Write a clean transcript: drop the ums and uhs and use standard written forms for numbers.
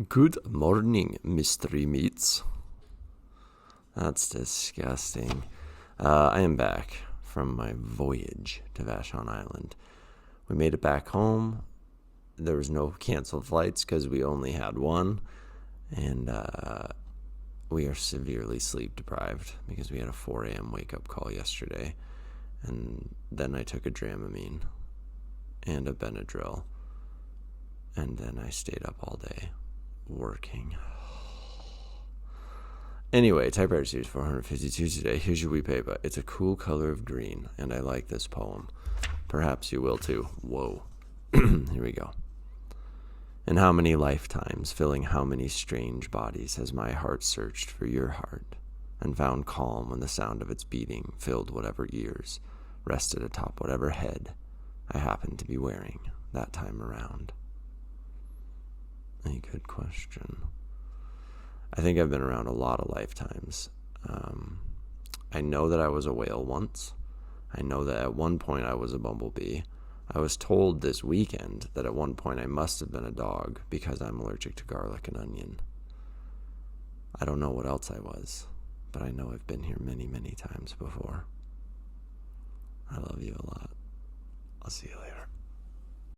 Good morning, mystery meats. That's disgusting. I am back from my voyage to Vashon Island. We made it back home. There was no canceled flights because we only had one. And we are severely sleep deprived because we had a 4 a.m. wake-up call yesterday. And then I took a Dramamine and a Benadryl. And then I stayed up all day working. Anyway, Typewriter Series 452 today. Here's your wee paper. It's a cool color of green, and I like this poem. Perhaps you will too. Whoa. Here we go. In how many lifetimes, filling how many strange bodies, has my heart searched for your heart, and found calm when the sound of its beating filled whatever ears, rested atop whatever head I happened to be wearing that time around? A good question. I think I've been around a lot of lifetimes. I know that I was a whale once. I know that at one point I was a bumblebee. I was told this weekend that at one point I must have been a dog because I'm allergic to garlic and onion. I don't know what else I was, but I know I've been here many, many times before. I love you a lot. I'll see you later.